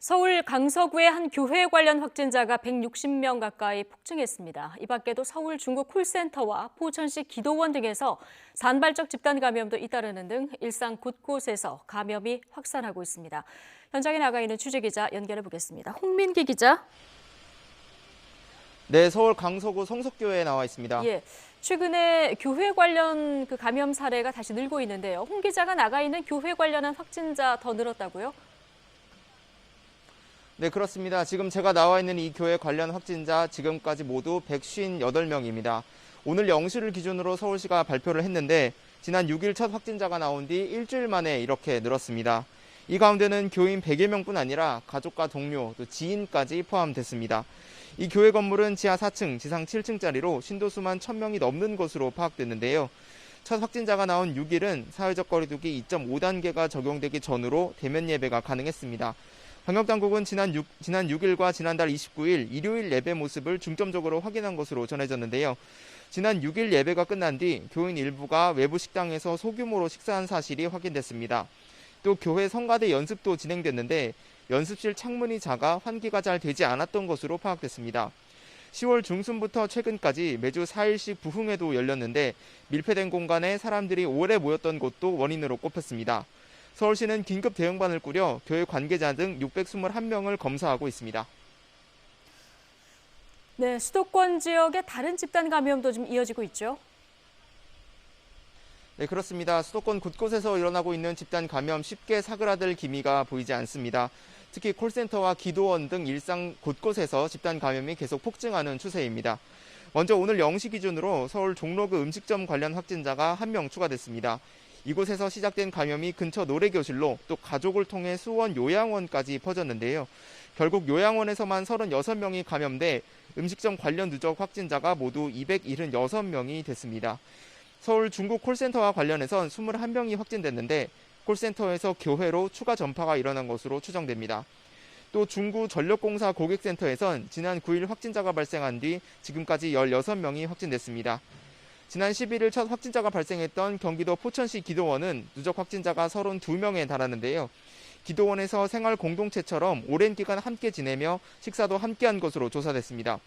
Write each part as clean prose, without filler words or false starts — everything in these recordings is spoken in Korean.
서울 강서구의 한 교회 관련 확진자가 160명 가까이 폭증했습니다. 이 밖에도 서울 중구 콜센터와 포천시 기도원 등에서 산발적 집단 감염도 잇따르는 등 일상 곳곳에서 감염이 확산하고 있습니다. 현장에 나가 있는 취재기자 연결해 보겠습니다. 홍민기 기자. 네, 서울 강서구 성석교회에 나와 있습니다. 예, 최근에 교회 관련 감염 사례가 다시 늘고 있는데요. 홍 기자가 나가 있는 교회 관련한 확진자 더 늘었다고요? 네, 그렇습니다. 지금 제가 나와 있는 이 교회 관련 확진자 지금까지 모두 158명입니다. 오늘 0시를 기준으로 서울시가 발표를 했는데 지난 6일 첫 확진자가 나온 뒤 일주일 만에 이렇게 늘었습니다. 이 가운데는 교인 100여 명뿐 아니라 가족과 동료, 또 지인까지 포함됐습니다. 이 교회 건물은 지하 4층, 지상 7층짜리로 신도수만 1000명이 넘는 것으로 파악됐는데요. 첫 확진자가 나온 6일은 사회적 거리두기 2.5단계가 적용되기 전으로 대면 예배가 가능했습니다. 방역당국은 지난 6일과 지난달 29일 일요일 예배 모습을 중점적으로 확인한 것으로 전해졌는데요. 지난 6일 예배가 끝난 뒤 교인 일부가 외부 식당에서 소규모로 식사한 사실이 확인됐습니다. 또 교회 성가대 연습도 진행됐는데 연습실 창문이 작아 환기가 잘 되지 않았던 것으로 파악됐습니다. 10월 중순부터 최근까지 매주 4일씩 부흥회도 열렸는데 밀폐된 공간에 사람들이 오래 모였던 것도 원인으로 꼽혔습니다. 서울시는 긴급 대응반을 꾸려 교회 관계자 등 621명을 검사하고 있습니다. 네, 수도권 지역의 다른 집단 감염도 좀 이어지고 있죠. 네, 그렇습니다. 수도권 곳곳에서 일어나고 있는 집단 감염 쉽게 사그라들 기미가 보이지 않습니다. 특히 콜센터와 기도원 등 일상 곳곳에서 집단 감염이 계속 폭증하는 추세입니다. 먼저 오늘 0시 기준으로 서울 종로구 음식점 관련 확진자가 1명 추가됐습니다. 이곳에서 시작된 감염이 근처 노래교실로 또 가족을 통해 수원 요양원까지 퍼졌는데요. 결국 요양원에서만 36명이 감염돼 음식점 관련 누적 확진자가 모두 276명이 됐습니다. 서울 중구 콜센터와 관련해선 21명이 확진됐는데 콜센터에서 교회로 추가 전파가 일어난 것으로 추정됩니다. 또 중구 전력공사 고객센터에선 지난 9일 확진자가 발생한 뒤 지금까지 16명이 확진됐습니다. 지난 11일 첫 확진자가 발생했던 경기도 포천시 기도원은 누적 확진자가 32명에 달하는데요. 기도원에서 생활 공동체처럼 오랜 기간 함께 지내며 식사도 함께한 것으로 조사됐습니다.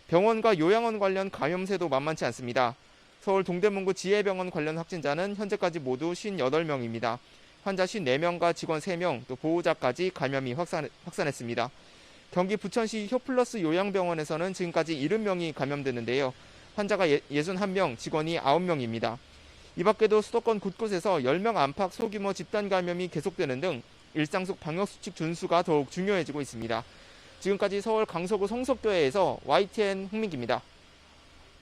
병원과 요양원 관련 감염세도 만만치 않습니다. 서울 동대문구 지혜병원 관련 확진자는 현재까지 모두 58명입니다. 환자 54명과 직원 3명, 또 보호자까지 감염이 확산했습니다. 경기 부천시 효플러스 요양병원에서는 지금까지 70명이 감염됐는데요. 환자가 61명, 직원이 9명입니다. 이 밖에도 수도권 곳곳에서 10명 안팎 소규모 집단 감염이 계속되는 등 일상 속 방역수칙 준수가 더욱 중요해지고 있습니다. 지금까지 서울 강서구 성석교회에서 YTN 홍민기입니다.